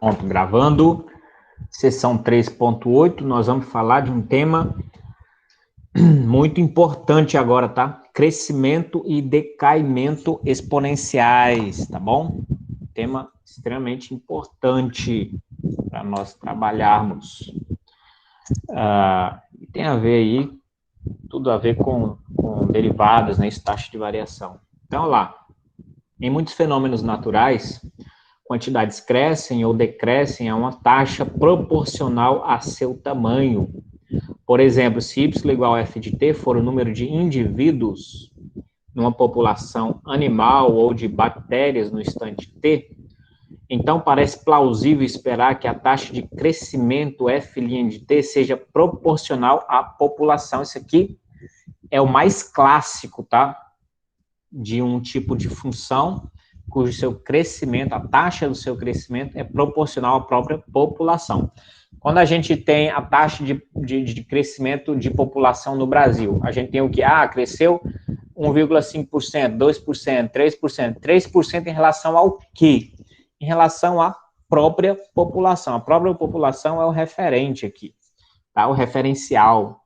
Pronto, gravando. Sessão 3.8, nós vamos falar de um tema muito importante agora, tá? Crescimento e decaimento exponenciais, tá bom? Tema extremamente importante para nós trabalharmos. Tem a ver aí, tudo a ver com derivadas, né? Taxa de variação. Então, lá, em muitos fenômenos naturais, quantidades crescem ou decrescem a uma taxa proporcional a seu tamanho. Por exemplo, se y igual a f de t for o número de indivíduos numa população animal ou de bactérias no instante t, então parece plausível esperar que a taxa de crescimento f' de t seja proporcional à população. Isso aqui é o mais clássico, tá? De um tipo de função cujo seu crescimento, a taxa do seu crescimento é proporcional à própria população. Quando a gente tem a taxa de crescimento de população no Brasil, a gente tem o que? Cresceu 1,5%, 2%, 3%. 3% em relação ao quê? Em relação à própria população. A própria população é o referente aqui, tá? O referencial.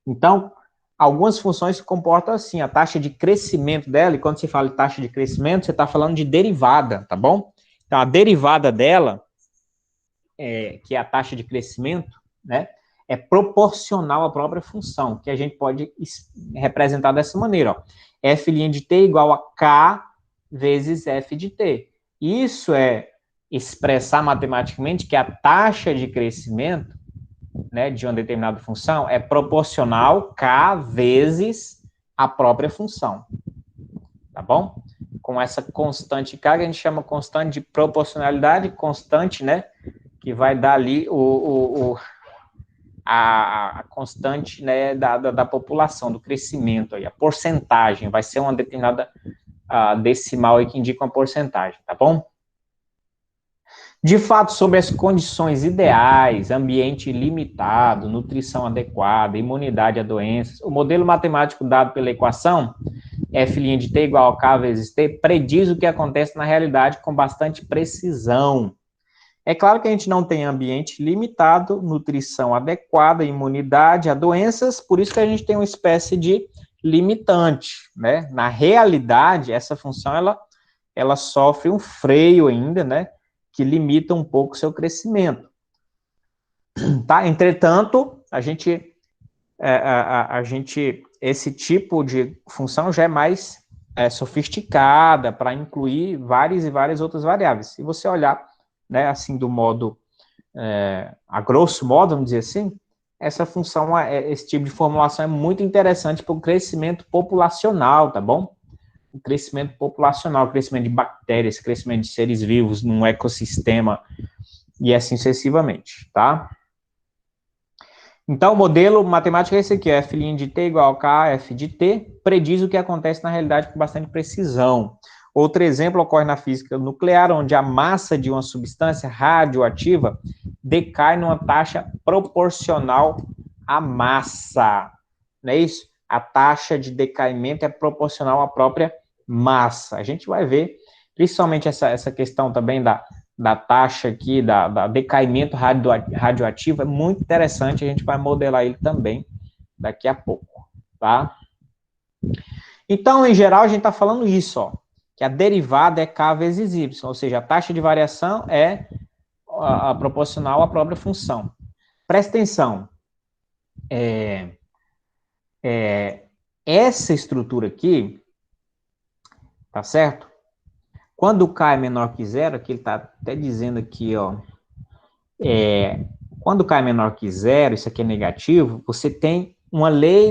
Então, algumas funções se comportam assim, a taxa de crescimento dela, e quando você fala de taxa de crescimento, você está falando de derivada, tá bom? Então, a derivada dela, que é a taxa de crescimento, né, é proporcional à própria função, que a gente pode representar dessa maneira, ó. F' de t igual a k vezes f de t. Isso é expressar matematicamente que a taxa de crescimento, né, de uma determinada função é proporcional k vezes a própria função, tá bom? Com essa constante k, que a gente chama constante de proporcionalidade, constante, né, que vai dar ali a constante, né, da população, do crescimento, aí, a porcentagem, vai ser uma determinada decimal aí que indica uma porcentagem, tá bom? De fato, sobre as condições ideais, ambiente limitado, nutrição adequada, imunidade a doenças, o modelo matemático dado pela equação f' de t igual a k vezes t prediz o que acontece na realidade com bastante precisão. É claro que a gente não tem ambiente limitado, nutrição adequada, imunidade a doenças, por isso que a gente tem uma espécie de limitante, né? Na realidade, essa função, ela sofre um freio ainda, né? Que limita um pouco o seu crescimento. Tá? Entretanto, esse tipo de função já é mais sofisticada para incluir várias e várias outras variáveis. Se você olhar, né, assim, do modo, a grosso modo, vamos dizer assim, essa função, esse tipo de formulação é muito interessante para o crescimento populacional, tá bom? O crescimento populacional, o crescimento de bactérias, crescimento de seres vivos num ecossistema e assim sucessivamente, tá? Então, o modelo matemático é esse aqui, f' de t igual a k, f de t, prediz o que acontece na realidade com bastante precisão. Outro exemplo ocorre na física nuclear, onde a massa de uma substância radioativa decai numa taxa proporcional à massa. Não é isso? A taxa de decaimento é proporcional à própria massa. A gente vai ver, principalmente essa questão também da taxa aqui, da decaimento radioativo, é muito interessante, a gente vai modelar ele também daqui a pouco, tá? Então, em geral, a gente está falando isso, ó, que a derivada é k vezes y, ou seja, a taxa de variação é proporcional à própria função. Presta atenção, essa estrutura aqui, tá certo? Quando k é menor que zero, aqui ele está até dizendo aqui, ó, quando k é menor que zero, isso aqui é negativo, você tem uma lei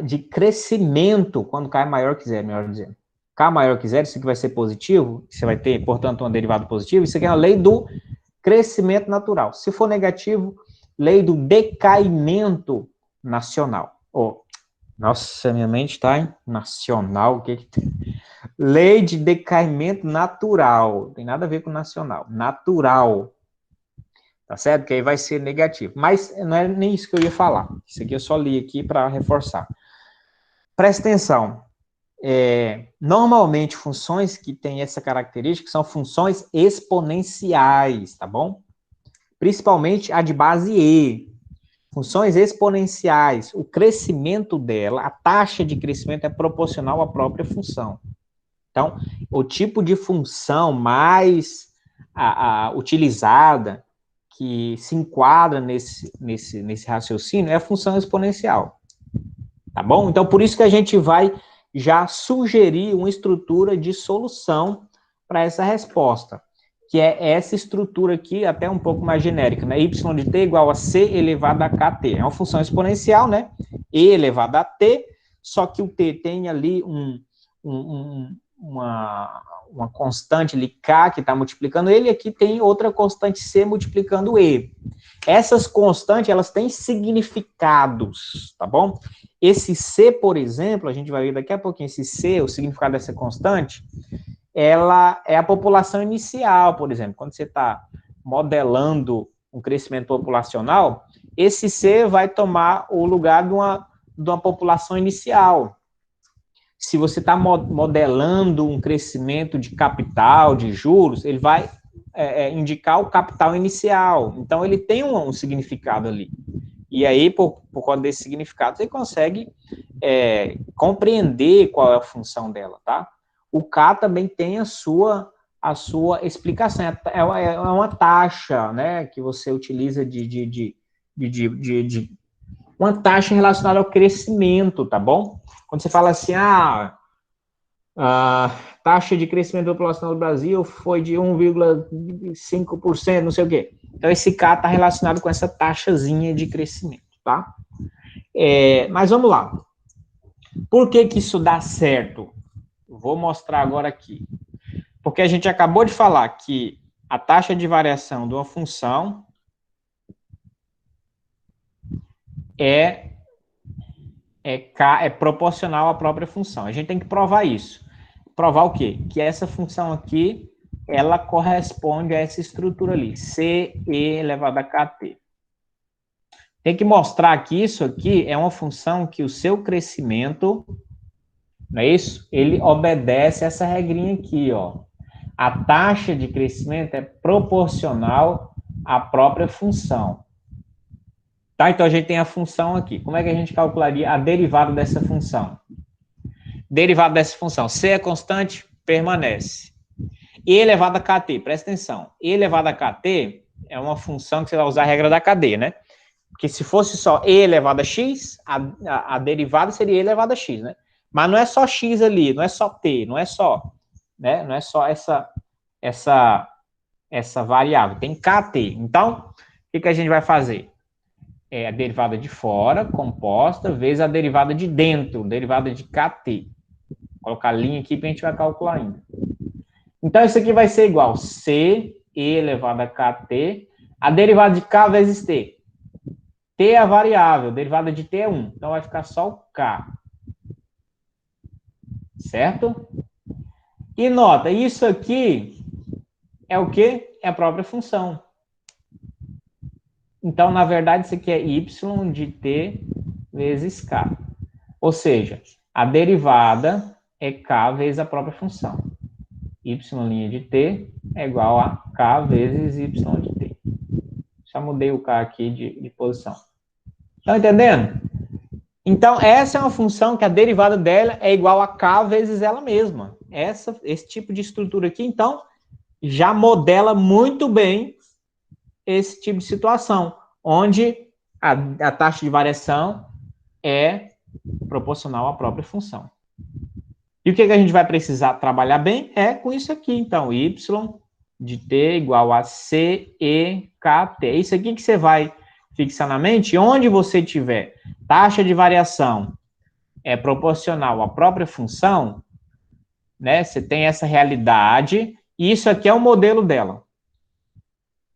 de crescimento quando k é maior que zero, melhor dizendo. K maior que zero, isso aqui vai ser positivo, você vai ter, portanto, uma derivada positiva, isso aqui é uma lei do crescimento natural. Se for negativo, lei do decaimento nacional. Nossa, minha mente está em nacional, o que tem? Lei de decaimento natural, não tem nada a ver com nacional, natural, tá certo? Que aí vai ser negativo, mas não é nem isso que eu ia falar, isso aqui eu só li aqui para reforçar. Presta atenção, normalmente, funções que têm essa característica são funções exponenciais, tá bom? Principalmente a de base E. Funções exponenciais, o crescimento dela, a taxa de crescimento é proporcional à própria função. Então, o tipo de função mais utilizada, que se enquadra nesse raciocínio, é a função exponencial. Tá bom? Então, por isso que a gente vai já sugerir uma estrutura de solução para essa resposta, que é essa estrutura aqui, até um pouco mais genérica, né? Y de t igual a c elevado a kt. É uma função exponencial, né? E elevado a t, só que o t tem ali uma constante ali, k, que está multiplicando ele, e aqui tem outra constante c multiplicando e. Essas constantes, elas têm significados, tá bom? Esse c, por exemplo, a gente vai ver daqui a pouquinho, esse c, o significado dessa constante, ela é a população inicial, por exemplo. Quando você está modelando um crescimento populacional, esse C vai tomar o lugar de uma população inicial. Se você está modelando um crescimento de capital, de juros, ele vai indicar o capital inicial. Então, ele tem um significado ali. E aí, por conta desse significado, você consegue compreender qual é a função dela, tá? O K também tem a sua explicação. É uma taxa, né, que você utiliza de uma taxa relacionada ao crescimento, tá bom? Quando você fala assim, a taxa de crescimento populacional do Brasil foi de 1,5%, não sei o quê. Então, esse K está relacionado com essa taxazinha de crescimento, tá? Mas vamos lá. Por que isso dá certo? Vou mostrar agora aqui. Porque a gente acabou de falar que a taxa de variação de uma função é proporcional à própria função. A gente tem que provar isso. Provar o quê? Que essa função aqui, ela corresponde a essa estrutura ali, C e elevado a kt. Tem que mostrar que isso aqui é uma função que o seu crescimento, não é isso? Ele obedece essa regrinha aqui, ó. A taxa de crescimento é proporcional à própria função. Tá? Então, a gente tem a função aqui. Como é que a gente calcularia a derivada dessa função? Derivada dessa função. C é constante, permanece. E elevado a kt, presta atenção. E elevado a kt é uma função que você vai usar a regra da cadeia, né? Porque se fosse só e elevado a x, a derivada seria e elevado a x, né? Mas não é só x ali, não é só t, não é só, né? Não é só essa variável, tem kt. Então, o que a gente vai fazer? A derivada de fora, composta, vezes a derivada de dentro, derivada de kt. Vou colocar a linha aqui para a gente vai calcular ainda. Então, isso aqui vai ser igual a c e elevado a kt, a derivada de k vezes t. T é a variável, a derivada de t é 1. Então, vai ficar só o k. Certo? E nota, isso aqui é o quê? É a própria função. Então, na verdade, isso aqui é y de t vezes k. Ou seja, a derivada é k vezes a própria função. Y' de t é igual a k vezes y de t. Já mudei o k aqui de posição. Estão entendendo? Então, essa é uma função que a derivada dela é igual a k vezes ela mesma. Esse tipo de estrutura aqui, então, já modela muito bem esse tipo de situação, onde a taxa de variação é proporcional à própria função. E o que a gente vai precisar trabalhar bem é com isso aqui, então, y de t igual a c e kt. É isso aqui que você vai fixar na mente. Onde você tiver taxa de variação proporcional à própria função, né? Você tem essa realidade, e isso aqui é o modelo dela.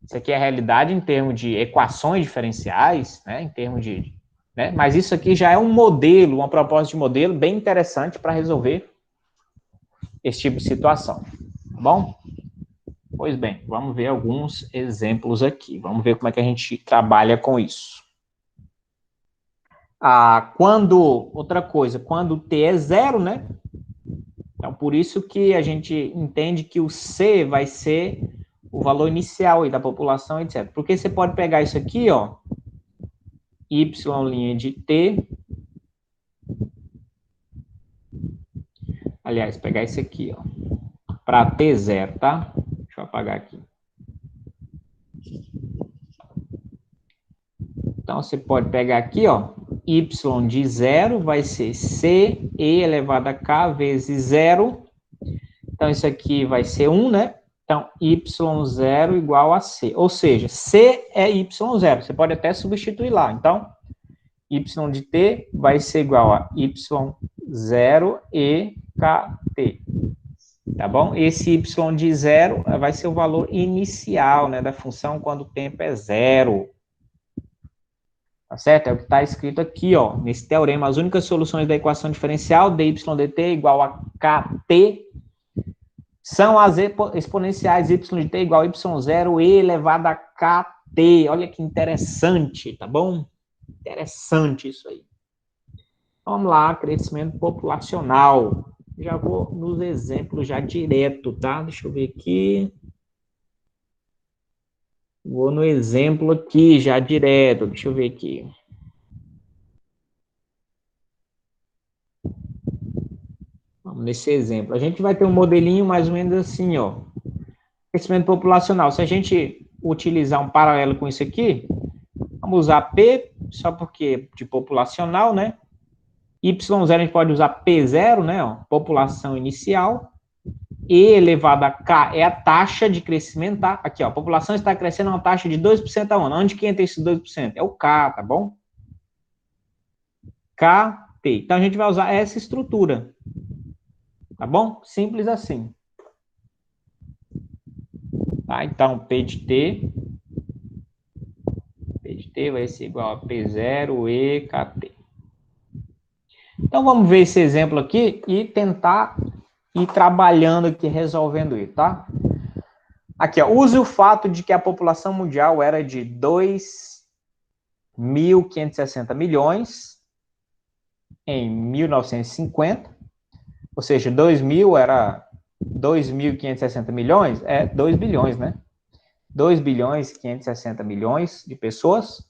Isso aqui é a realidade em termos de equações diferenciais, né? Em termos de... né? Mas isso aqui já é um modelo, uma proposta de modelo bem interessante para resolver esse tipo de situação. Tá bom? Pois bem, vamos ver alguns exemplos aqui. Vamos ver como é que a gente trabalha com isso. Outra coisa, quando t é zero, né? por isso que a gente entende que o C vai ser o valor inicial aí da população, etc. Porque você pode pegar isso aqui, ó, y' de t, aliás, pegar isso aqui, ó, para t0, tá? Deixa eu apagar aqui. Então, você pode pegar aqui, ó, y de 0 vai ser c e elevado a k vezes 0. Então, isso aqui vai ser 1, né? Então, y0 igual a c. Ou seja, c é y0. Você pode até substituir lá. Então, y de t vai ser igual a y0 e kt. Tá bom? Esse y de 0 vai ser o valor inicial, né, da função quando o tempo é 0. Tá certo? É o que está escrito aqui, ó, nesse teorema. As únicas soluções da equação diferencial dy dt igual a kt são as exponenciais y de t igual a y0 e elevado a kt. Olha que interessante, tá bom? Interessante isso aí. Vamos lá, crescimento populacional. Já vou nos exemplos já direto, tá? Deixa eu ver aqui. Vou no exemplo aqui já direto. Deixa eu ver aqui. Vamos nesse exemplo. A gente vai ter um modelinho mais ou menos assim, ó. Crescimento populacional. Se a gente utilizar um paralelo com isso aqui, vamos usar P, só porque de populacional, né? Y0 a gente pode usar P0, né? Ó, população inicial. E elevado a K é a taxa de crescimento, tá? Aqui, ó, a população está crescendo a uma taxa de 2% ao ano. Onde que entra esse 2%? É o K, tá bom? KT. Então, a gente vai usar essa estrutura. Tá bom? Simples assim. Tá? Então, P de T vai ser igual a P0 e KT. Então, vamos ver esse exemplo aqui e tentar ir trabalhando aqui, resolvendo isso, tá? Aqui, ó, use o fato de que a população mundial era de 2.560 milhões em 1950, ou seja, 2.000 era 2.560 milhões, é 2 bilhões, né? 2 bilhões e 560 milhões de pessoas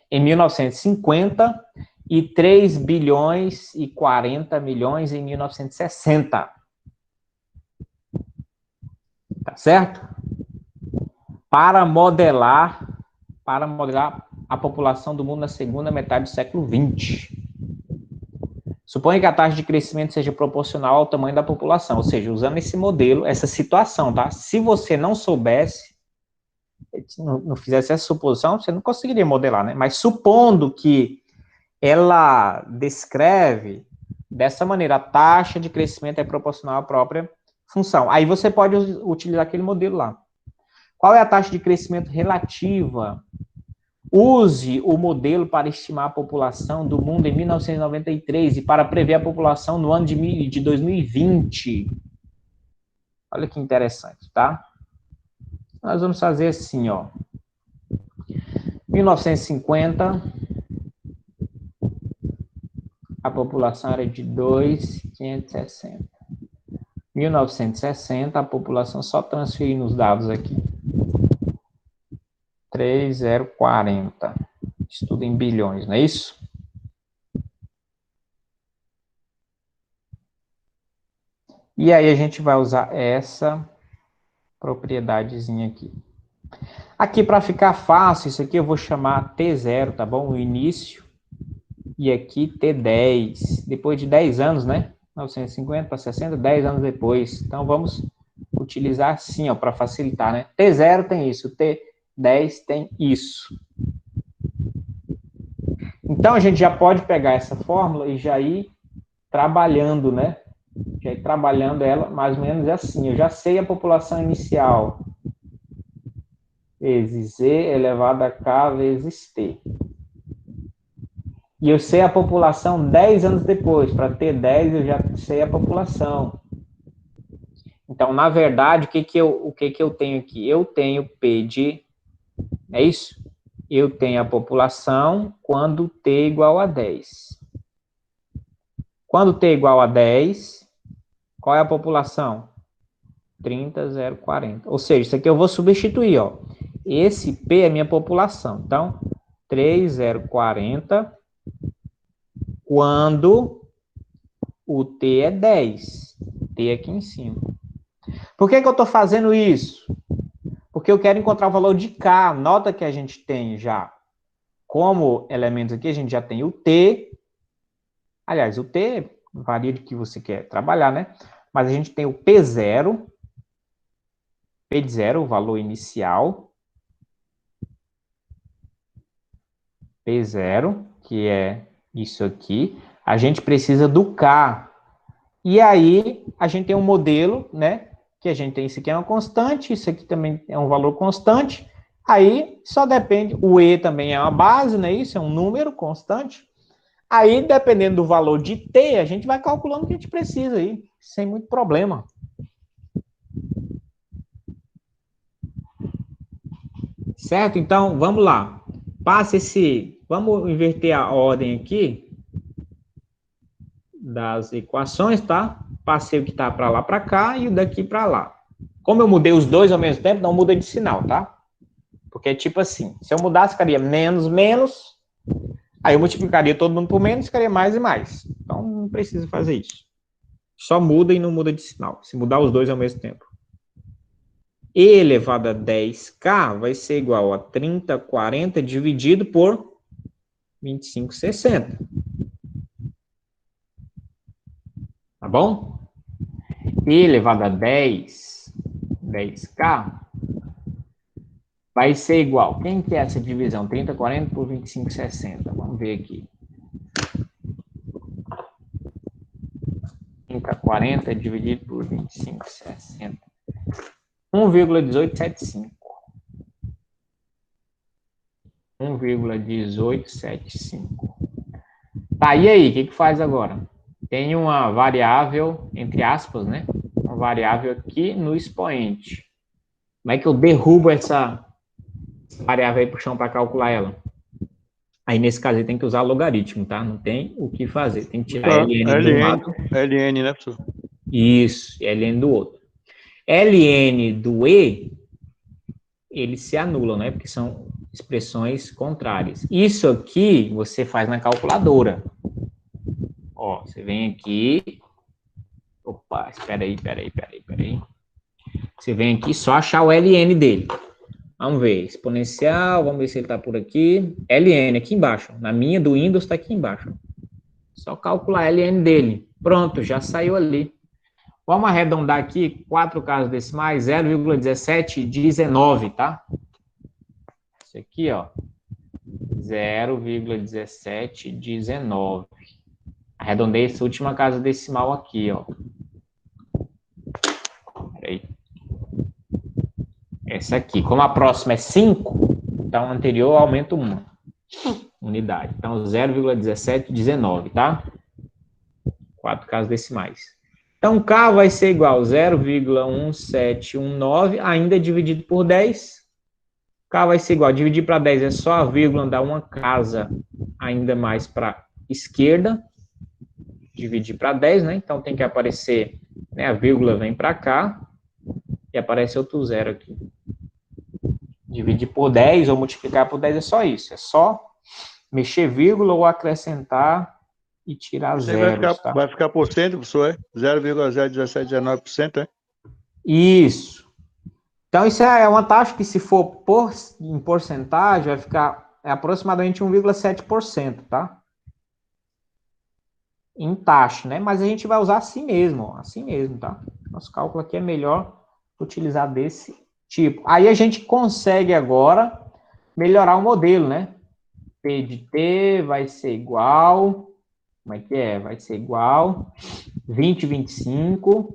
em 1950 e 3 bilhões e 40 milhões em 1960. Tá certo? Para modelar a população do mundo na segunda metade do século XX. Suponha que a taxa de crescimento seja proporcional ao tamanho da população, ou seja, usando esse modelo, essa situação, tá? Se você não soubesse, não fizesse essa suposição, você não conseguiria modelar, né? Mas supondo que ela descreve dessa maneira, a taxa de crescimento é proporcional à própria função. Aí você pode utilizar aquele modelo lá. Qual é a taxa de crescimento relativa? Use o modelo para estimar a população do mundo em 1993 e para prever a população no ano de 2020. Olha que interessante, tá? Nós vamos fazer assim, ó. 1950, a população era de 2.560. 1960, a população, só transferindo os dados aqui. 3.040. Estudo em bilhões, não é isso? E aí a gente vai usar essa propriedadezinha aqui. Aqui, para ficar fácil, isso aqui eu vou chamar T0, tá bom? O início. E aqui T10. Depois de 10 anos, né? 950 para 60, 10 anos depois. Então, vamos utilizar assim, ó, para facilitar, né? T0 tem isso, T10 tem isso. Então, a gente já pode pegar essa fórmula e já ir trabalhando, né? Já ir trabalhando ela mais ou menos assim. Eu já sei a população inicial vezes Z elevado a K vezes T. E eu sei a população 10 anos depois. Para ter 10, eu já sei a população. Então, na verdade, o que eu tenho aqui? Eu tenho P de... É isso? Eu tenho a população quando T igual a 10. Quando T igual a 10, Qual é a população? 30,040. Ou seja, isso aqui eu vou substituir, ó. Esse P é minha população. Então, 3,040 quando o T é 10. T aqui em cima. Por que eu estou fazendo isso? Porque eu quero encontrar o valor de K. Nota que a gente tem já, como elementos aqui, a gente já tem o T. Aliás, o T varia de que você quer trabalhar, né? Mas a gente tem o P0. P de 0, o valor inicial. P0, que é isso aqui. A gente precisa do K. E aí, a gente tem um modelo, né? Que a gente tem, isso aqui é uma constante, isso aqui também é um valor constante. Aí, só depende, o E também é uma base, né? Isso é um número constante. Aí, dependendo do valor de T, a gente vai calculando o que a gente precisa aí, sem muito problema. Certo? Então, vamos lá. Passa esse... Vamos inverter a ordem aqui das equações, tá? Passei o que tá para lá para cá e o daqui para lá. Como eu mudei os dois ao mesmo tempo, não muda de sinal, tá? Porque é tipo assim, se eu mudasse, ficaria menos, menos, aí eu multiplicaria todo mundo por menos, ficaria mais e mais. Então, não precisa fazer isso. Só muda e não muda de sinal, se mudar os dois ao mesmo tempo. E elevado a 10K vai ser igual a 3040 dividido por 2560. Tá bom? E elevado a 10K, vai ser igual. Quem que é essa divisão? 3040 por 2560. Vamos ver aqui. 3040 dividido por 2560. 1,1875. 1,1875. Tá, e aí? O que faz agora? Tem uma variável, entre aspas, né? Uma variável aqui no expoente. Como é que eu derrubo essa variável aí pro chão para calcular ela? Aí, nesse caso, tem que usar logaritmo, tá? Não tem o que fazer. Tem que tirar ln de um lado. ln, né, professor? Isso, ln do outro. ln do E, eles se anulam, né? Porque são expressões contrárias. Isso aqui você faz na calculadora. Ó, você vem aqui. Opa, espera aí. Você vem aqui só achar o ln dele. Vamos ver, exponencial, vamos ver se ele está por aqui. ln, aqui embaixo. Na minha do Windows está aqui embaixo. Só calcular a ln dele. Pronto, já saiu ali. Vamos arredondar aqui, 4 casas decimais, 0,1719, tá? Isso aqui, ó. 0,1719. Arredondei essa última casa decimal aqui, ó. Peraí. Essa aqui. Como a próxima é 5, então a anterior aumenta 1 unidade. Então, 0,1719, tá? 4 casas decimais. Então, K vai ser igual a 0,1719, ainda dividido por 10. K vai ser igual, dividir para 10 é só a vírgula, dar uma casa ainda mais para esquerda. Dividir para 10, né? Então, tem que aparecer, né? A vírgula vem para cá e aparece outro zero aqui. Dividir por 10 ou multiplicar por 10 é só isso. É só mexer vírgula ou acrescentar e tirar zeros, tá? Vai ficar por cento, professor, é? 0,01719%, é? Isso. Então, isso é uma taxa que, se for em porcentagem, vai ficar aproximadamente 1,7%, tá? Em taxa, né? Mas a gente vai usar assim mesmo, ó, assim mesmo, tá? Nosso cálculo aqui é melhor utilizar desse tipo. Aí a gente consegue agora melhorar o modelo, né? P de T vai ser igual... Como é que é? Vai ser igual 20,25...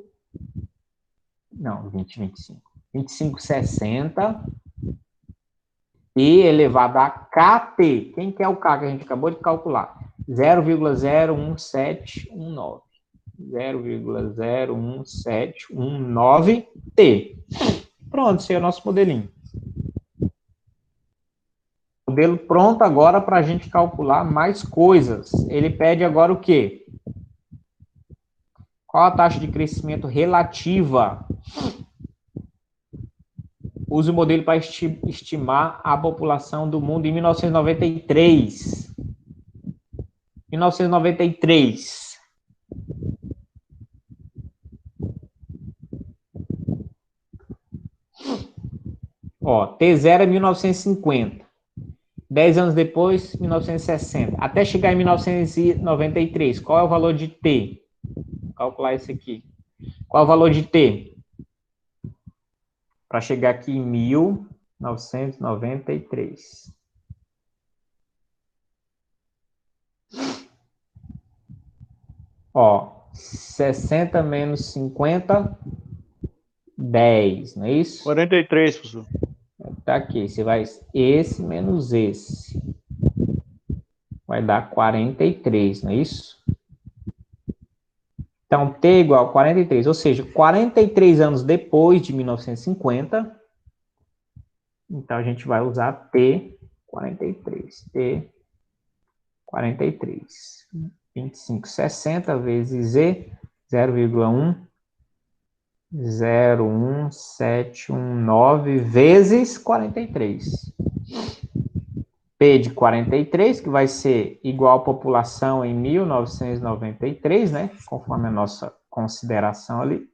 Não, 20,25. 25,60 e elevado a KT. Quem que é o K que a gente acabou de calcular? 0,01719. 0,01719T. Pronto, esse é o nosso modelinho. Modelo pronto agora para a gente calcular mais coisas. Ele pede agora o quê? Qual a taxa de crescimento relativa? Use o modelo para estimar a população do mundo em 1993. 1993. Ó, T0 é 1950. 10 anos depois, 1960. Até chegar em 1993, qual é o valor de T? Vou calcular isso aqui. Qual é o valor de T? Para chegar aqui em 1993. Ó, 60 menos 50, 10, não é isso? 43, professor. Tá aqui, você vai esse menos esse. Vai dar 43, não é isso? Então, T igual a 43, ou seja, 43 anos depois de 1950, então a gente vai usar T43. T43. 25, 60 vezes Z, 0,1, 01719 vezes 43. P de 43, que vai ser igual à população em 1993, né? Conforme a nossa consideração ali.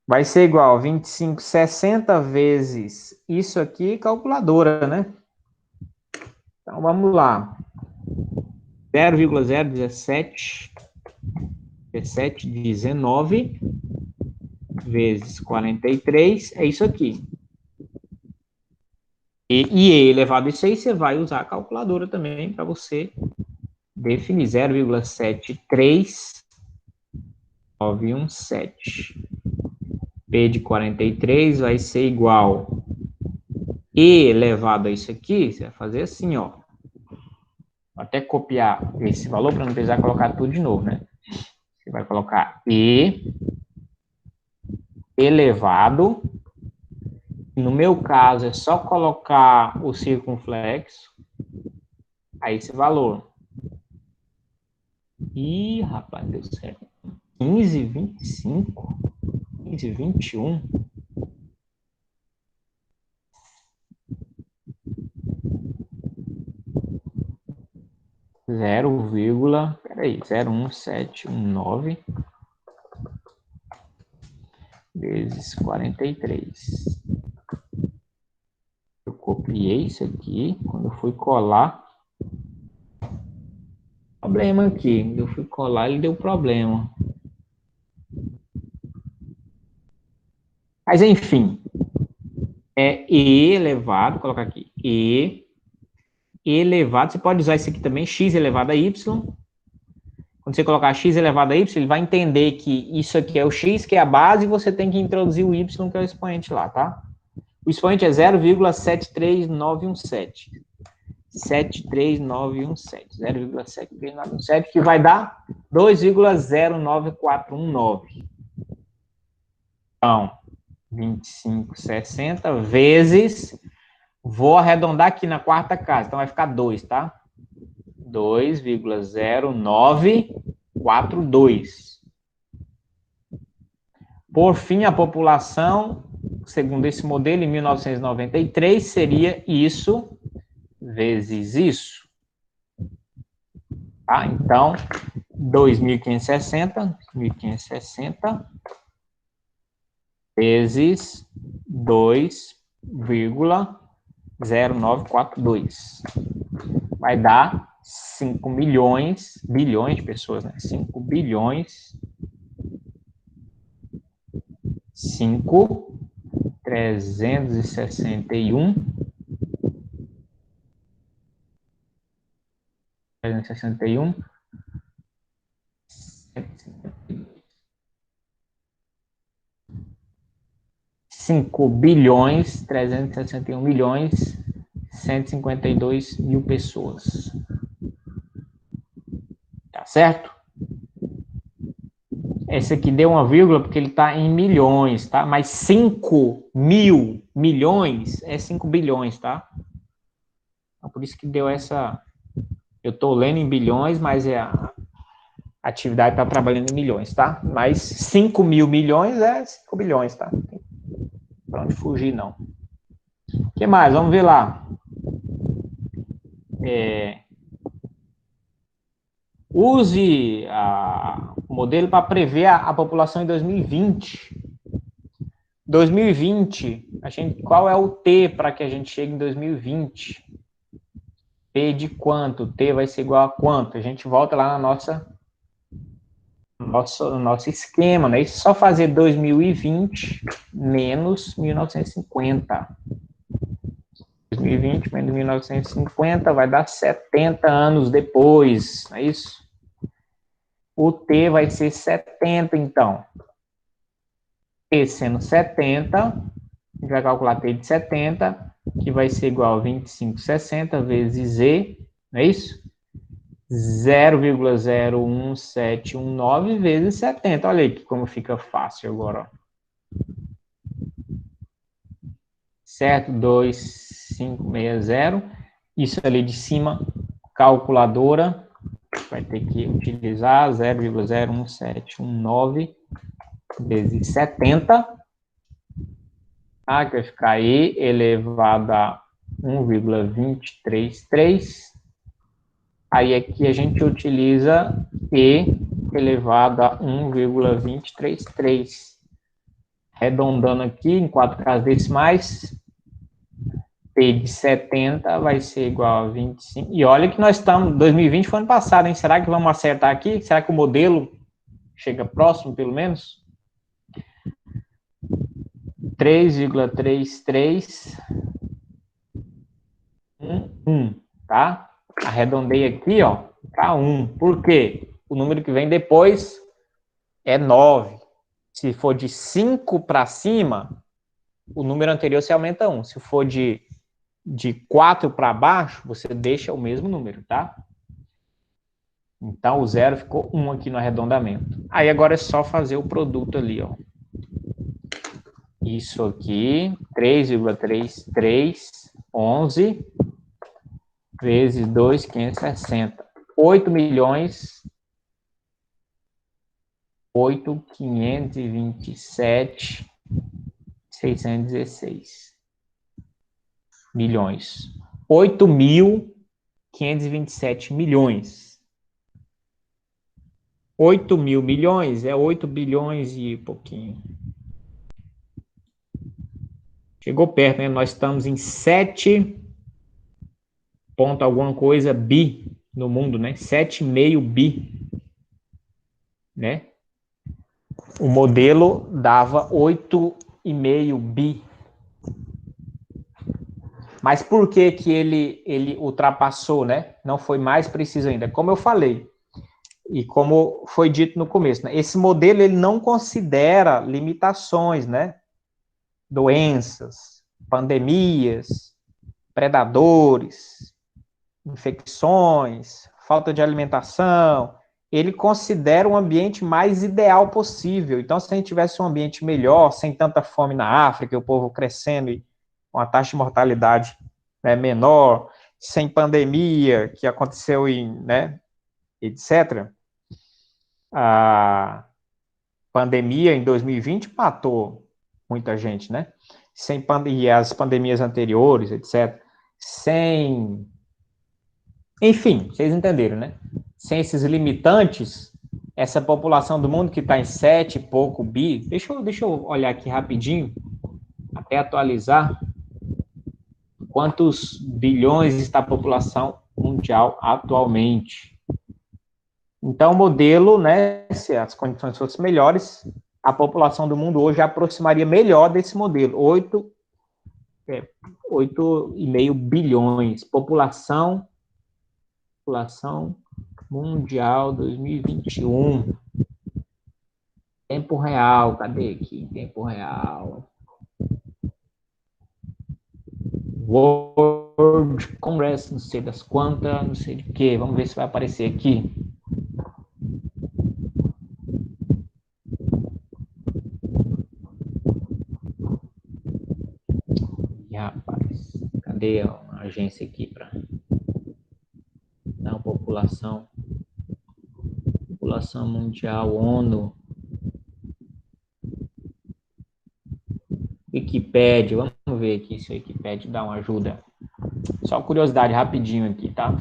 Vai ser igual a 2560 vezes isso aqui, calculadora, né? Então, vamos lá. 0,01719 vezes 43 é isso aqui. E E elevado a isso aí, você vai usar a calculadora também para você definir 0,73917. P de 43 vai ser igual E elevado a isso aqui, você vai fazer assim, ó. Vou até copiar esse valor para não precisar colocar tudo de novo, né? Você vai colocar E elevado. No meu caso, é só colocar o circunflexo. Aí esse valor. Ih, rapaz, deu certo. 15,25. 15,21. Peraí, 0,1719 vezes 43. Eu copiei isso aqui, quando eu fui colar, problema aqui, quando eu fui colar ele deu problema. Mas enfim, é E elevado, colocar aqui, E elevado, você pode usar isso aqui também, X elevado a Y. Quando você colocar X elevado a Y, ele vai entender que isso aqui é o X, que é a base, e você tem que introduzir o Y, que é o expoente lá, tá? O expoente é 0,73917. 73917. 0,73917, que vai dar 2,09419. Então, 2560 vezes... Vou arredondar aqui na quarta casa, então vai ficar 2, tá? 2,0942. Por fim, a população, segundo esse modelo, em 1993, seria isso vezes isso. Tá? Então, 2.560 vezes 2,0942. Vai dar 5 milhões, bilhões de pessoas, né? 5 bilhões, 361 5 bilhões, 361 milhões, 152 mil pessoas. Tá certo? Esse aqui deu uma vírgula porque ele está em milhões, tá? Mas 5 mil milhões é 5 bilhões, tá? Então, por isso que deu essa... Eu estou lendo em bilhões, mas A atividade está trabalhando em milhões, tá? Mas 5 mil milhões é 5 bilhões, tá? Não tem pra onde fugir, não. O que mais? Vamos ver lá. Use o modelo para prever a população em 2020. 2020, qual é o T para que a gente chegue em 2020? T de quanto? T vai ser igual a quanto? A gente volta lá no nosso esquema, né? Isso é só fazer 2020 menos 1950. 2020 menos 1950 vai dar 70 anos depois, não é isso? O T vai ser 70, então. T sendo 70, a gente vai calcular T de 70, que vai ser igual a 2560 vezes Z, não é isso? 0,01719 vezes 70. Olha aí como fica fácil agora. Ó. Certo? 2560. Isso ali de cima, calculadora, vai ter que utilizar 0,01719 vezes 70. Ah, que vai ficar E elevado a 1,233. Aí aqui a gente utiliza E elevado a 1,233. Arredondando aqui em 4 casas decimais, P de 70 vai ser igual a 25. E olha que nós estamos, 2020 foi ano passado, hein? Será que vamos acertar aqui? Será que o modelo chega próximo, pelo menos? 3,3311, tá? Arredondei aqui, ó, para 1. Por quê? O número que vem depois é 9. Se for de 5 para cima, o número anterior se aumenta 1. Se for de 4 para baixo, você deixa o mesmo número, tá? Então, o 0 ficou 1 aqui no arredondamento. Aí, agora é só fazer o produto ali, ó. Isso aqui, 3,3311 vezes 2,560. 8 milhões, 8.527, 616 milhões. 8.527 milhões. 8 mil milhões é 8 bilhões e pouquinho. Chegou perto, né? Nós estamos em 7 ponto alguma coisa bi no mundo, né? 7,5 bi, né? O modelo dava 8,5 bi. Mas por que que ele ultrapassou, né? Não foi mais preciso ainda. Como eu falei, e como foi dito no começo, né? Esse modelo ele não considera limitações, né? Doenças, pandemias, predadores, infecções, falta de alimentação. Ele considera um ambiente mais ideal possível. Então, se a gente tivesse um ambiente melhor, sem tanta fome na África, o povo crescendo e com a taxa de mortalidade, né, menor, sem pandemia que aconteceu né, etc. A pandemia em 2020 matou muita gente, né? E as pandemias anteriores, etc. Enfim, vocês entenderam, né? Sem esses limitantes, essa população do mundo que está em 7 e pouco bi, deixa eu olhar aqui rapidinho, até atualizar, quantos bilhões está a população mundial atualmente. Então, o modelo, né, se as condições fossem melhores, a população do mundo hoje aproximaria melhor desse modelo, 8,5 bilhões. População mundial 2021. Tempo real, cadê aqui? Tempo real. World Congress, não sei das quantas, não sei de quê. Vamos ver se vai aparecer aqui. E, rapaz, cadê a agência aqui para dar uma população? População mundial, ONU. Wikipédia, vamos ver aqui se a Wikipédia dá uma ajuda. Só curiosidade rapidinho aqui, tá?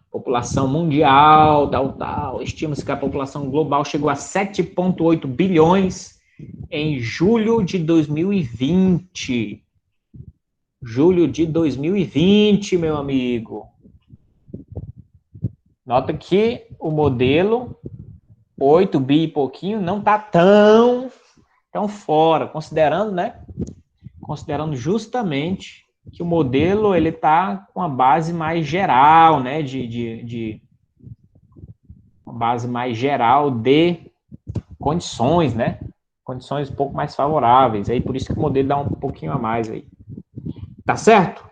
População mundial, tal. Estima-se que a população global chegou a 7,8 bilhões em julho de 2020. Julho de 2020, meu amigo. Nota que o modelo 8 bi e pouquinho não está tão fora, considerando, né? Considerando justamente que o modelo ele está com uma base mais geral, né? Uma base mais geral de condições, né? Condições um pouco mais favoráveis. Aí por isso que o modelo dá um pouquinho a mais aí. Tá certo?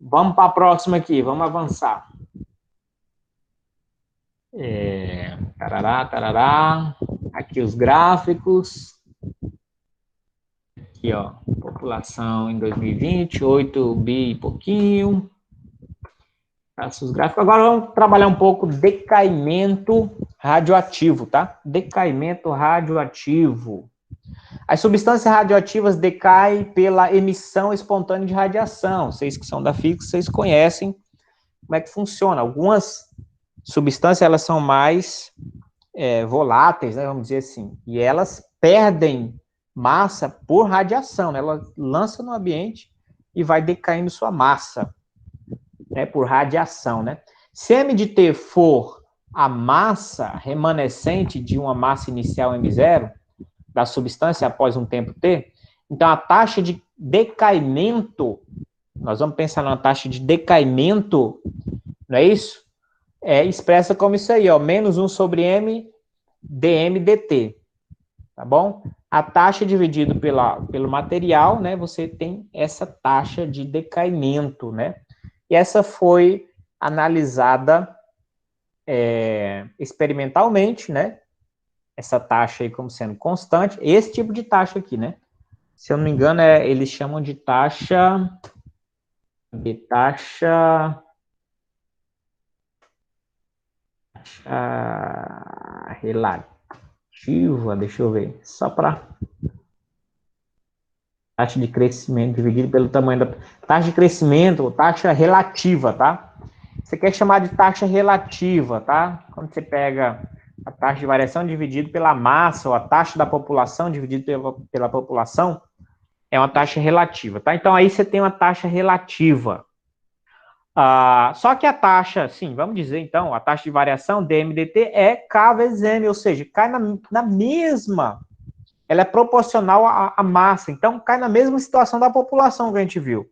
Vamos para a próxima aqui, vamos avançar. Tarará. Aqui os gráficos. Aqui, ó, população em 2020, 8 bi e pouquinho. Os gráficos. Agora vamos trabalhar um pouco decaimento radioativo, tá? Decaimento radioativo. As substâncias radioativas decaem pela emissão espontânea de radiação. Vocês que são da física, vocês conhecem como é que funciona. Algumas substâncias, elas são mais voláteis, né, vamos dizer assim, e elas perdem massa por radiação, né? Ela lança no ambiente e vai decaindo sua massa, né, por radiação, né? Se MDT for a massa remanescente de uma massa inicial M0, da substância após um tempo T, então a taxa de decaimento, nós vamos pensar numa taxa de decaimento, não é isso? É expressa como isso aí, ó, menos 1 sobre M dMdt, tá bom? A taxa dividido pelo material, né, você tem essa taxa de decaimento, né? E essa foi analisada experimentalmente, né? Essa taxa aí como sendo constante, esse tipo de taxa aqui, né? Se eu não me engano, eles chamam de taxa relativa, deixa eu ver, só para taxa de crescimento dividido pelo tamanho da taxa de crescimento, ou taxa relativa, tá? Você quer chamar de taxa relativa, tá? Quando você pega a taxa de variação dividido pela massa, ou a taxa da população dividido pela população, é uma taxa relativa, tá? Então, aí você tem uma taxa relativa. Só que a taxa, sim, vamos dizer, então, a taxa de variação, dMdt, é K vezes M, ou seja, cai na mesma, ela é proporcional à massa, então cai na mesma situação da população que a gente viu.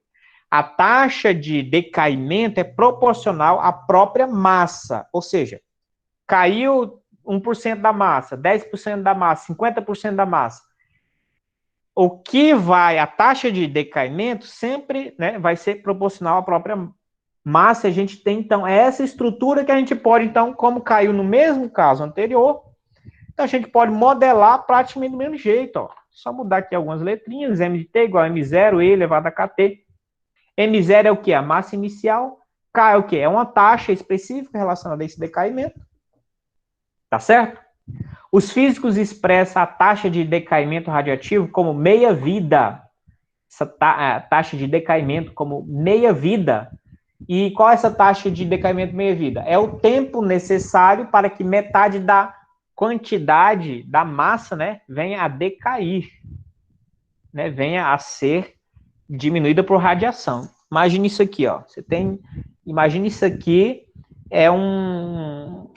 A taxa de decaimento é proporcional à própria massa, ou seja, caiu 1% da massa, 10% da massa, 50% da massa. O que a taxa de decaimento sempre, né, vai ser proporcional à própria massa. A gente tem, então, essa estrutura que a gente pode, então, como caiu no mesmo caso anterior, então a gente pode modelar praticamente do mesmo jeito, ó. Só mudar aqui algumas letrinhas, M de T igual a M0, E elevado a KT. M0 é o que? A massa inicial. K é o que? É uma taxa específica relacionada a esse decaimento. Tá certo? Os físicos expressam a taxa de decaimento radioativo como meia-vida. Essa taxa de decaimento como meia-vida. E qual é essa taxa de decaimento meia-vida? É o tempo necessário para que metade da quantidade da massa, né, venha a decair, né, venha a ser diminuída por radiação. Imagine isso aqui, ó. Imagine isso aqui é um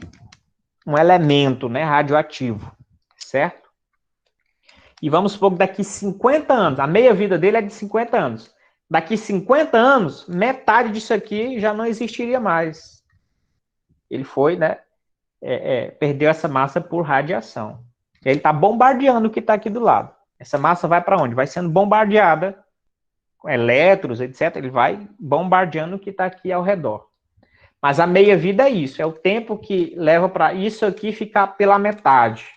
elemento, né, radioativo, certo? E vamos supor que daqui 50 anos, a meia-vida dele é de 50 anos. Daqui 50 anos, metade disso aqui já não existiria mais. Ele foi, né, perdeu essa massa por radiação. Ele está bombardeando o que está aqui do lado. Essa massa vai para onde? Vai sendo bombardeada com elétrons, etc. Ele vai bombardeando o que está aqui ao redor. Mas a meia-vida é isso, é o tempo que leva para isso aqui ficar pela metade.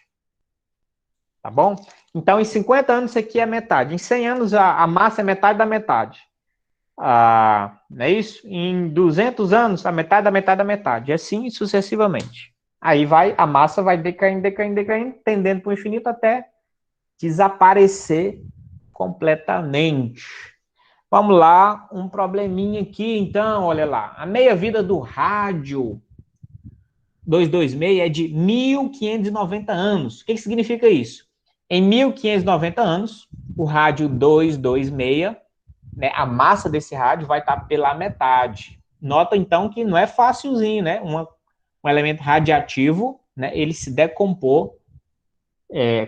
Tá bom? Então, em 50 anos, isso aqui é metade. Em 100 anos, a massa é metade da metade. não é isso? Em 200 anos, a metade da metade da metade, e assim sucessivamente. Aí a massa vai decaindo, decaindo, decaindo, tendendo para o infinito até desaparecer completamente. Vamos lá, um probleminha aqui, então, olha lá. A meia-vida do rádio 226 é de 1.590 anos. O que significa isso? Em 1.590 anos, o rádio 226, né, a massa desse rádio vai estar pela metade. Nota, então, que não é facilzinho, né? Um elemento radiativo, né, ele se decompor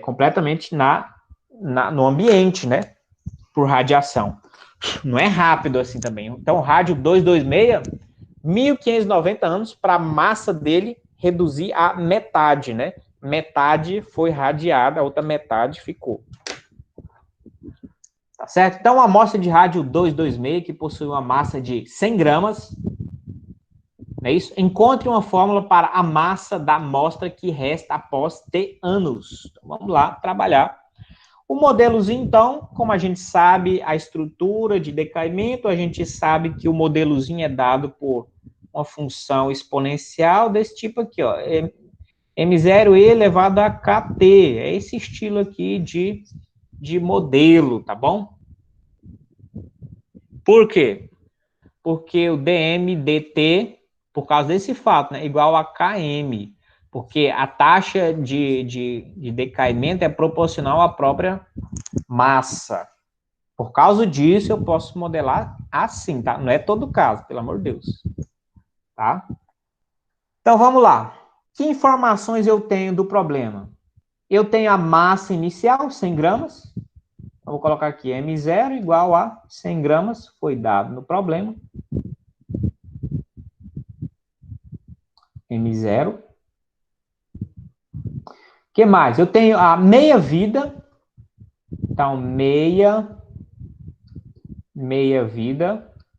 completamente no ambiente, né? Por radiação. Não é rápido assim também. Então, o rádio 226, 1.590 anos para a massa dele reduzir a metade, né? Metade foi radiada, a outra metade ficou. Tá certo? Então, a amostra de rádio 226, que possui uma massa de 100 gramas, não é isso? Encontre uma fórmula para a massa da amostra que resta após T anos. Então, vamos lá trabalhar. O modelozinho, então, como a gente sabe a estrutura de decaimento, a gente sabe que o modelozinho é dado por uma função exponencial desse tipo aqui, ó, M0E elevado a KT. É esse estilo aqui de modelo, tá bom? Por quê? Porque o dm dt, por causa desse fato, né, igual a km, porque a taxa de decaimento é proporcional à própria massa. Por causa disso, eu posso modelar assim, tá? Não é todo caso, pelo amor de Deus. Tá? Então, vamos lá. Que informações eu tenho do problema? Eu tenho a massa inicial, 100 gramas. Eu vou colocar aqui M0 igual a 100 gramas, foi dado no problema. M0. O que mais? Eu tenho a meia-vida. Então, meia-vida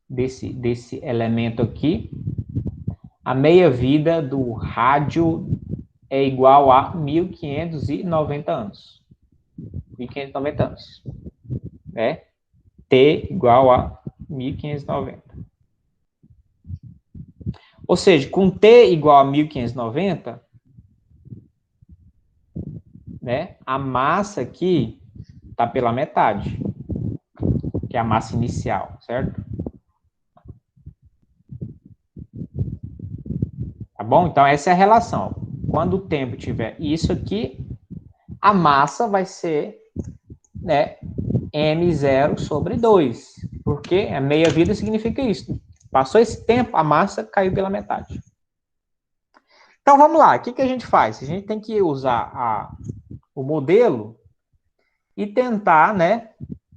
desse elemento aqui. A meia-vida do rádio é igual a 1.590 anos. 1.590 anos. Né? T igual a 1.590. Ou seja, com T igual a 1.590, né, a massa aqui está pela metade, que é a massa inicial, certo? Tá bom? Então, essa é a relação. Quando o tempo tiver isso aqui, a massa vai ser, né, M0 sobre 2. Porque a meia-vida significa isso. Passou esse tempo, a massa caiu pela metade. Então, vamos lá. O que a gente faz? A gente tem que usar o modelo e tentar, né,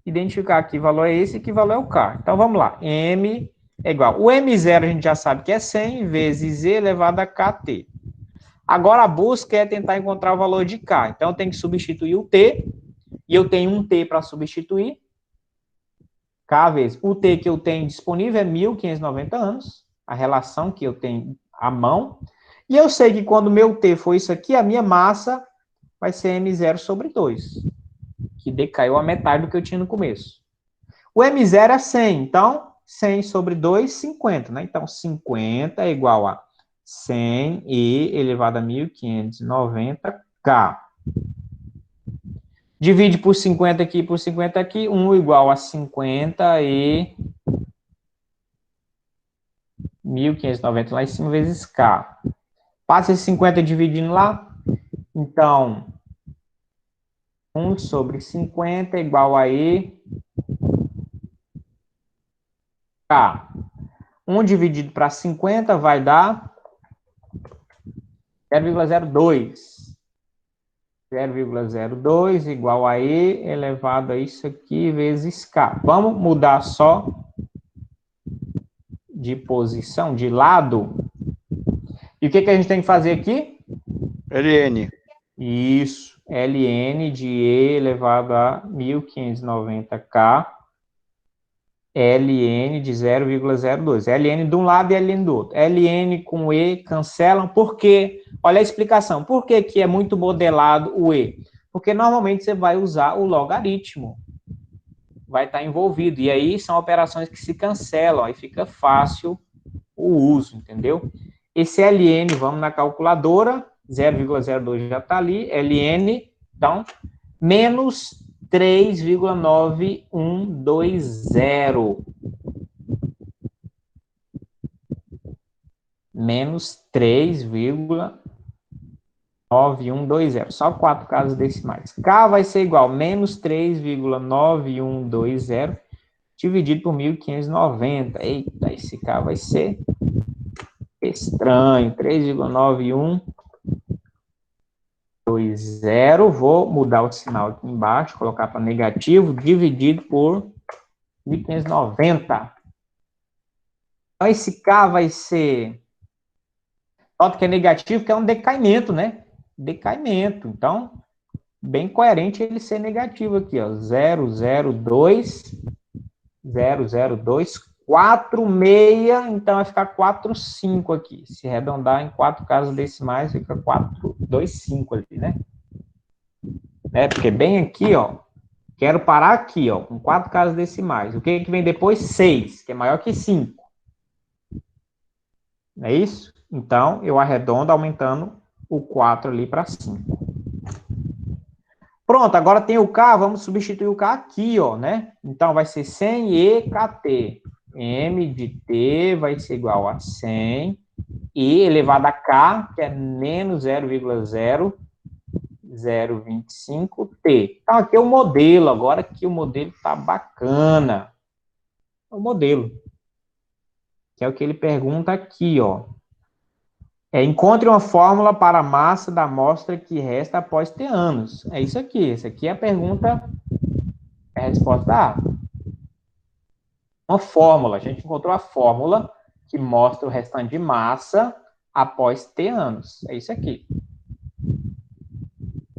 identificar que valor é esse e que valor é o K. Então, vamos lá. M é igual. O M0 a gente já sabe que é 100 vezes Z elevado a KT. Agora, a busca é tentar encontrar o valor de K. Então, eu tenho que substituir o T. E eu tenho um T para substituir. K vezes o T que eu tenho disponível é 1.590 anos. A relação que eu tenho à mão. E eu sei que quando o meu T for isso aqui, a minha massa vai ser M0 sobre 2. Que decaiu a metade do que eu tinha no começo. O M0 é 100. Então, 100 sobre 2, 50. Né? Então, 50 é igual a 100 e elevado a 1.590K. Divide por 50 aqui, por 50 aqui. 1 igual a 50 e 1.590 lá em cima vezes K. Passa esse 50 dividindo lá. Então, 1 sobre 50 é igual a E. K. 1 dividido para 50 vai dar 0,02. 0,02 igual a E elevado a isso aqui vezes K. Vamos mudar só de posição, de lado. E o que a gente tem que fazer aqui? LN. Isso. LN de E elevado a 1.590K. LN de 0,02. LN de um lado e LN do outro. LN com E cancelam. Por quê? Olha a explicação. Por que que é muito modelado o E? Porque normalmente você vai usar o logaritmo. vai estar envolvido. E aí são operações que se cancelam, aí fica fácil o uso, entendeu? Esse LN, vamos na calculadora, 0,02 já está ali, LN, então, menos 3,9120. Menos 3,9120. Só 4 casas decimais. K vai ser igual a menos 3,9120 dividido por 1.590. Eita, esse K vai ser estranho. 3,9120. Vou mudar o sinal aqui embaixo, colocar para negativo, dividido por 1.590. Então, esse K vai ser... Nota que é negativo, que é um decaimento, né? Decaimento. Então, bem coerente ele ser negativo aqui, ó. 002, 46, então vai ficar 45 aqui. Se arredondar em 4 casas decimais, fica 425 ali, né? Porque bem aqui, ó, quero parar aqui, ó, com 4 casas decimais. O que vem depois? 6, que é maior que 5. Não é isso? Então, eu arredondo aumentando o 4 ali para 5. Pronto, agora tem o K, vamos substituir o K aqui, ó, né? Então, vai ser 100EKT. M de T vai ser igual a 100 E elevado a K, que é menos 0,0025T. Então, aqui é o modelo. Agora que o modelo tá bacana. O modelo. Que é o que ele pergunta aqui, ó. Encontre uma fórmula para a massa da amostra que resta após ter anos. É isso aqui. Essa aqui é a pergunta, é a resposta A. Uma fórmula. A gente encontrou a fórmula que mostra o restante de massa após ter anos. É isso aqui.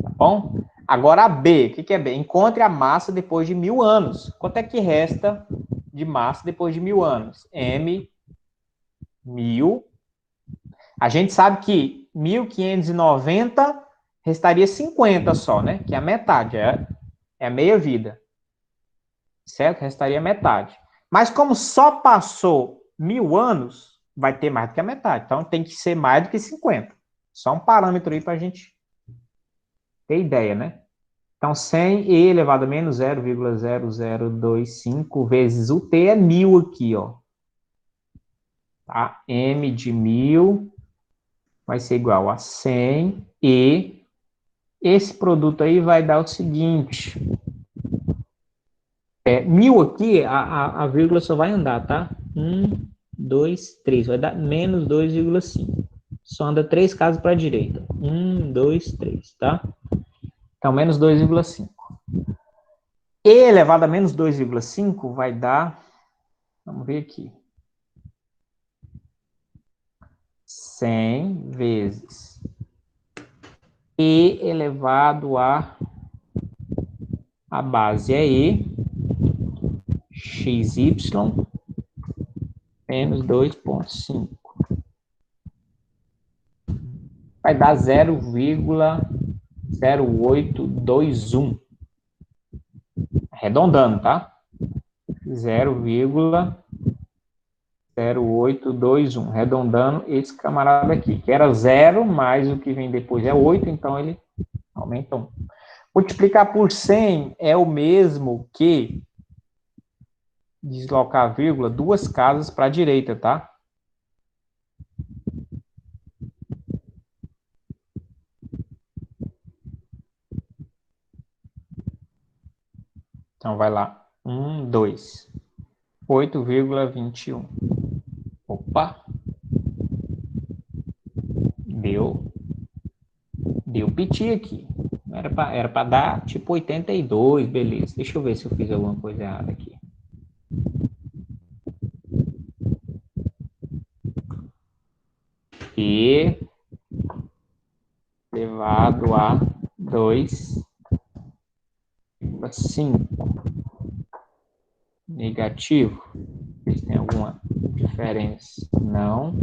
Tá bom? Agora a B. O que é B? Encontre a massa depois de 1.000 anos. Quanto é que resta de massa depois de 1.000 anos? M, 1.000. A gente sabe que 1.590 restaria 50 só, né? Que é a metade, é a meia vida. Certo? Restaria metade. Mas como só passou 1.000 anos, vai ter mais do que a metade. Então tem que ser mais do que 50. Só um parâmetro aí para a gente ter ideia, né? Então 100 e elevado a menos 0,0025 vezes o T é 1.000 aqui, ó. Tá? M de 1.000 vai ser igual a 100 e esse produto aí vai dar o seguinte. 1.000 aqui, a vírgula só vai andar, tá? 1, 2, 3. Vai dar menos 2,5. Só anda 3 casas para a direita. 1, 2, 3, tá? Então, menos 2,5. E elevado a menos 2,5 vai dar... Vamos ver aqui. 100 vezes E elevado a base é E, XY, menos 2,5. Vai dar 0,0821. Arredondando, tá? 0,0821. Arredondando esse camarada aqui, que era 0, mais o que vem depois é 8, então ele aumenta 1. Multiplicar por 100 é o mesmo que deslocar a vírgula 2 casas para a direita, tá? Então, vai lá. 1, 2. 8,21. Opa! Deu piti aqui. Era para dar tipo 82, beleza. Deixa eu ver se eu fiz alguma coisa errada aqui. E elevado a 2,5. Negativo. Se tem alguma diferença. Não.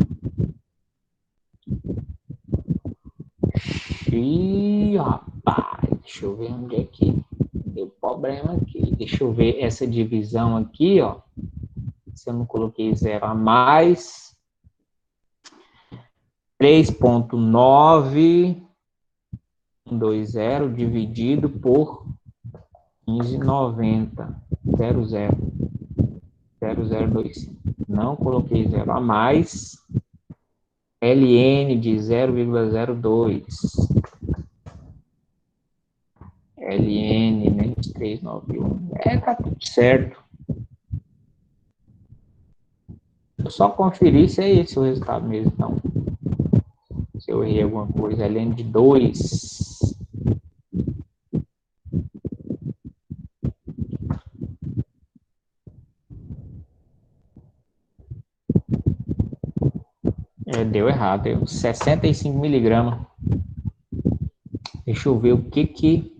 Ih, rapaz. Deixa eu ver onde é que... deu problema aqui. Deixa eu ver essa divisão aqui, ó. Se eu não coloquei 0 a mais. 3.920 dividido por 15,90. 0025. Não coloquei 0 a mais. LN de 0,02. LN menos 391. Tá tudo certo. Eu só conferir se é esse o resultado mesmo, então. Se eu errei alguma coisa. LN de 2. Deu errado. Deu 65 miligramas. Deixa eu ver o que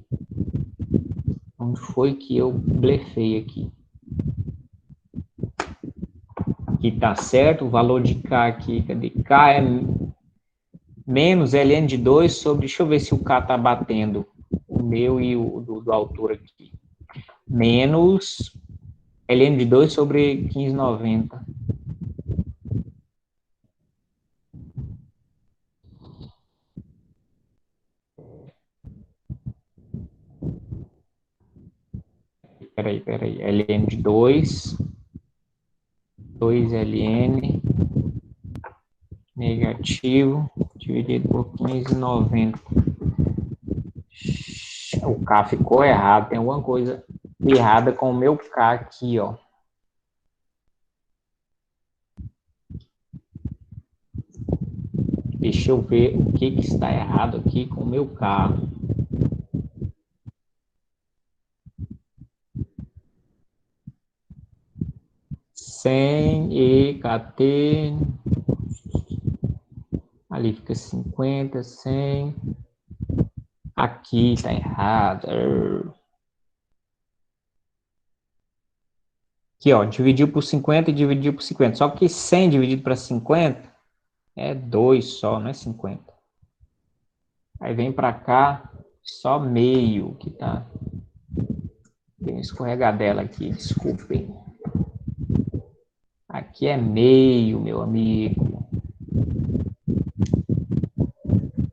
onde foi que eu blefei aqui. Aqui tá certo, o valor de K aqui, cadê? K é menos LN de 2 sobre, deixa eu ver se o K tá batendo o meu e o do autor aqui. Menos LN de 2 sobre 15,90. Peraí. LN de 2 2LN negativo dividido por 15,90. O K ficou errado, tem alguma coisa errada com o meu K aqui, ó. Deixa eu ver o que está errado aqui com o meu K. EKT, ali fica 50, 100, aqui está errado. Aqui, ó, dividiu por 50 e dividiu por 50. Só que 100 dividido para 50 é 2 só, não é 50. Aí vem para cá, só meio, que tá bem escorregadela aqui, desculpem. Aqui é meio, meu amigo.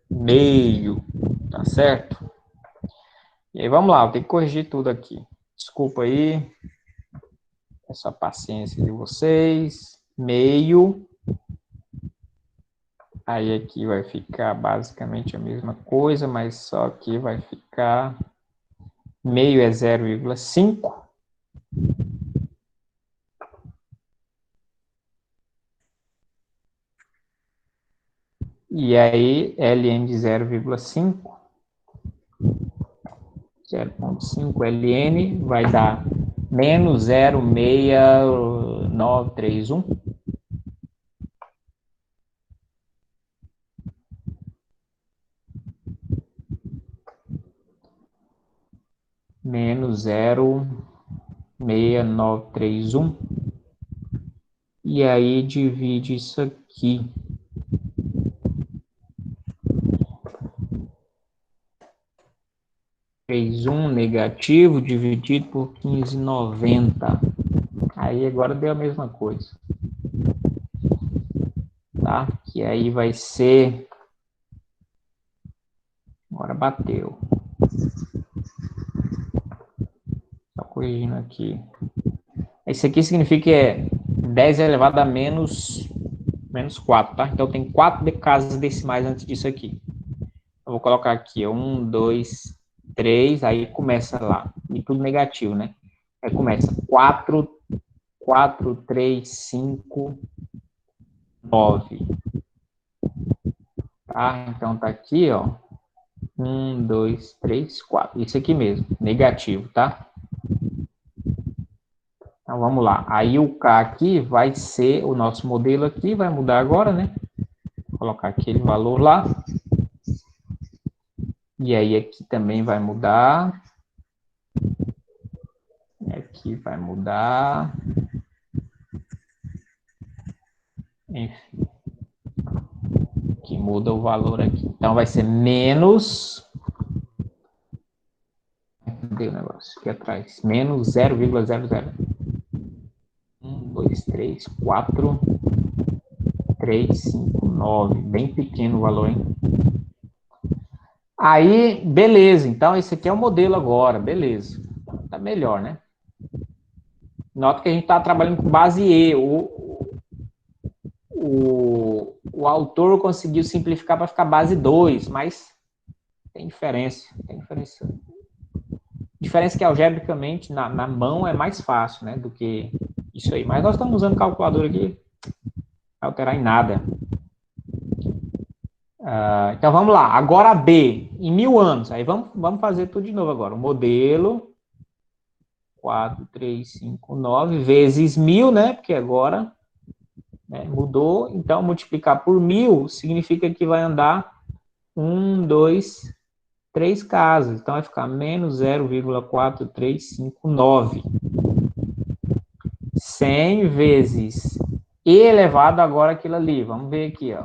Meio, tá certo? E aí, vamos lá, eu tenho que corrigir tudo aqui. Desculpa aí. Essa paciência de vocês. Meio. Aí aqui vai ficar basicamente a mesma coisa, mas só que vai ficar... Meio é 0,5. E aí, LN de 0,5. 0,5 LN vai dar menos 0,6931. Menos 0,6931. E aí divide isso aqui. 3,1 negativo dividido por 15,90. Aí agora deu a mesma coisa. Tá? Que aí vai ser... Agora bateu. Só corrigindo aqui. Isso aqui significa que é 10 elevado a menos 4, tá? Então tem 4 casas decimais antes disso aqui. Eu vou colocar aqui 1, 2, 3, aí começa lá. E tudo negativo, né? Aí começa 4, 3, 5, 9. Tá? Então tá aqui, ó. 1, 2, 3, 4. Isso aqui mesmo, negativo, tá? Então vamos lá. Aí o K aqui vai ser o nosso modelo aqui, vai mudar agora, né? Vou colocar aquele valor lá. E aí aqui também vai mudar. Aqui vai mudar. Enfim. Que muda o valor aqui. Então vai ser menos. Cadê o negócio? Aqui atrás. Menos 0,00. 1, 2, 3, 4, 3, 5, 9. Bem pequeno o valor, hein? Aí, beleza. Então, esse aqui é o modelo agora. Beleza. Tá melhor, né? Nota que a gente está trabalhando com base E. O autor conseguiu simplificar para ficar base 2, mas tem diferença. Tem diferença. Diferença que algebricamente na mão é mais fácil, né? Do que isso aí. Mas nós estamos usando calculadora aqui. Não vai alterar em nada. Então vamos lá. Agora B, em 1000 anos. Aí vamos fazer tudo de novo agora. O modelo 4, 3, 5, 9 vezes 1000, né? Porque agora mudou. Então multiplicar por 1000 significa que vai andar 1, 2, 3 casas. Então vai ficar menos 0,4359. 100 vezes E elevado agora aquilo ali. Vamos ver aqui, ó.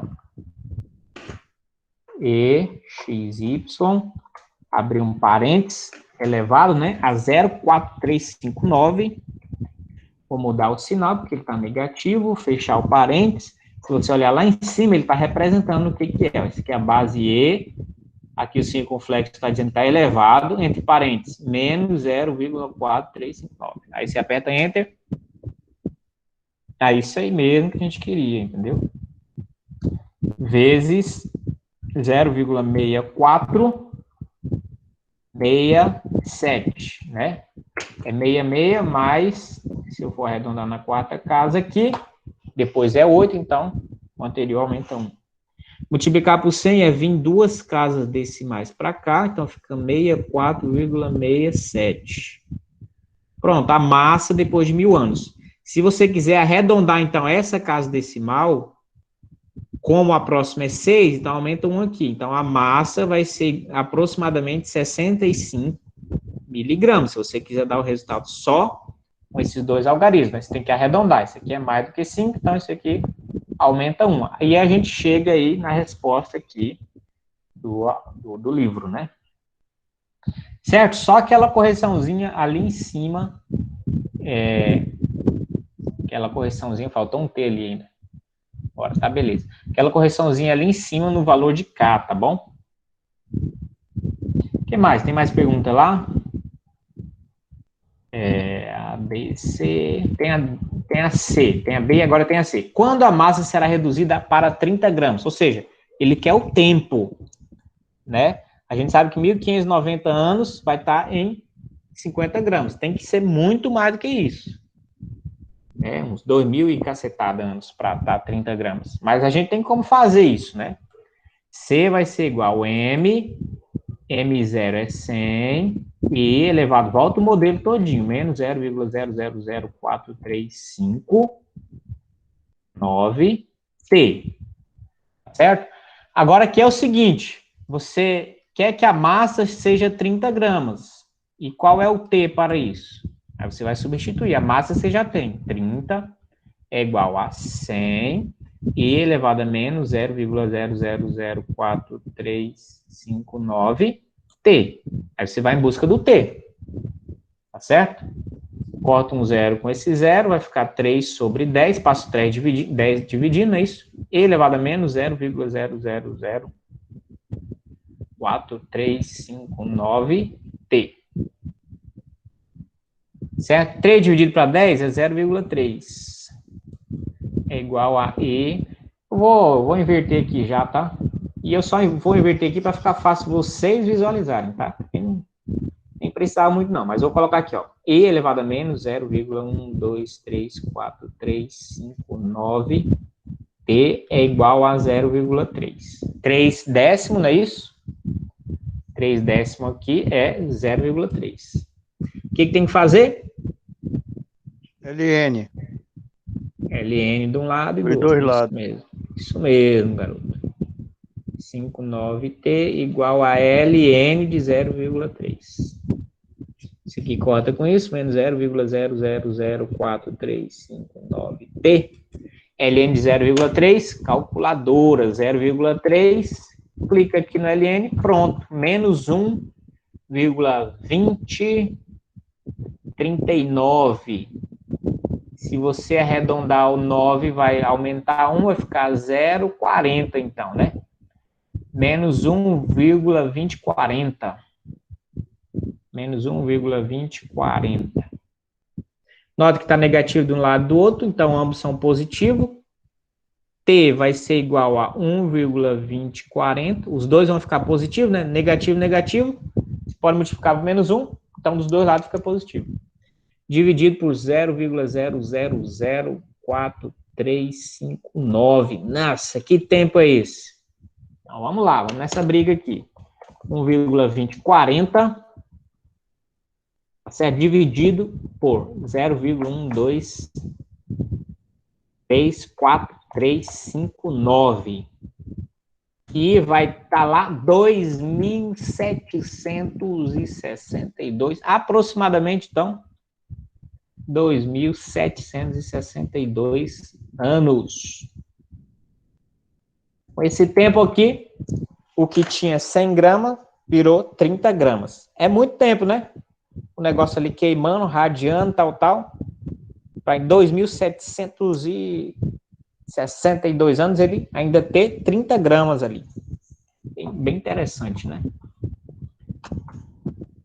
E, x, y, abrir um parênteses, elevado, né, a 0,4359, vou mudar o sinal, porque ele está negativo, fechar o parênteses, se você olhar lá em cima, ele está representando o que é, esse aqui é a base E, aqui o circunflexo está dizendo que está elevado, entre parênteses, menos 0,4359, aí você aperta Enter, é isso aí mesmo que a gente queria, entendeu? Vezes 0,6467, né? É 66 mais, se eu for arredondar na quarta casa aqui, depois é 8, então, o anterior aumenta 1. Multiplicar por 100 é vir duas casas decimais para cá, então fica 64,67. Pronto, a massa depois de 1000 anos. Se você quiser arredondar, então, essa casa decimal, como a próxima é 6, então aumenta 1 aqui. Então, a massa vai ser aproximadamente 65 miligramas. Se você quiser dar o resultado só com esses dois algarismos, você tem que arredondar. Esse aqui é mais do que 5, então esse aqui aumenta 1. E a gente chega aí na resposta aqui do livro, né? Certo? Só aquela correçãozinha ali em cima, aquela correçãozinha, faltou um T ali ainda. Agora, tá, beleza. Aquela correçãozinha ali em cima no valor de K, tá bom? O que mais? Tem mais pergunta lá? A, B, C... Tem a C, tem a B e agora tem a C. Quando a massa será reduzida para 30 gramas? Ou seja, ele quer o tempo, né? A gente sabe que 1.590 anos vai estar em 50 gramas. Tem que ser muito mais do que isso. Uns 2.000 e cacetada anos para dar 30 gramas. Mas a gente tem como fazer isso, né? C vai ser igual a M, M0 é 100, e elevado, volta o modelo todinho, menos 0,000435,9T. Certo? Agora aqui é o seguinte, você quer que a massa seja 30 gramas. E qual é o T para isso? Aí você vai substituir, a massa você já tem, 30 é igual a 100, e elevado a menos 0,004359T. Aí você vai em busca do T, tá certo? Corta um zero com esse zero, vai ficar 3 sobre 10, passo 10 dividindo, é isso? E elevado a menos 0,000435,9T. Certo? 3 dividido para 10 é 0,3. É igual a E. Eu vou inverter aqui já, tá? E eu só vou inverter aqui para ficar fácil vocês visualizarem, tá? Nem precisava muito não, mas vou colocar aqui, ó. E elevado a menos 0,1234359 T é igual a 0,3. 3 décimo, não é isso? 3 décimo aqui é 0,3. O que tem que fazer? LN. LN de um lado e do outro. Dois lados. Isso mesmo, garoto. 59T igual a LN de 0,3. Isso aqui corta com isso, menos 0,000435,9T. LN de 0,3, calculadora, 0,3, clica aqui no LN, pronto, menos 1 1,2039. Se você arredondar o 9, vai aumentar 1, vai ficar 0,40, então, né? Menos 1,2040. Menos 1,2040. Nota que está negativo de um lado e do outro, então ambos são positivos. T vai ser igual a 1,2040. Os dois vão ficar positivos, né? Negativo, negativo. Você pode multiplicar por menos 1, então dos dois lados fica positivo. Dividido por 0,000435,9. Nossa, que tempo é esse? Então vamos lá, vamos nessa briga aqui. 1,2040 vai ser dividido por 0,1234359. E vai estar lá 2.762, aproximadamente, então, 2.762 anos. Com esse tempo aqui, o que tinha 100 gramas virou 30 gramas. É muito tempo, né? O negócio ali queimando, radiando, tal. Para 2.762 anos ele ainda ter 30 gramas ali. Bem interessante, né?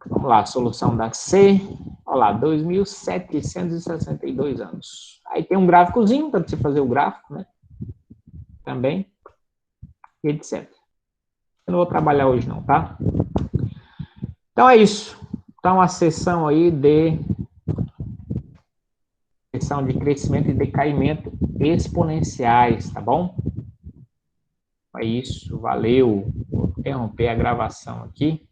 Vamos lá, solução da C. Olha lá, 2.762 anos. Aí tem um gráficozinho para você fazer o gráfico, né? Também. Etc. Eu não vou trabalhar hoje não, tá? Então é isso. Então a sessão aí de crescimento e decaimento exponenciais, tá bom? É isso, valeu. Vou interromper a gravação aqui.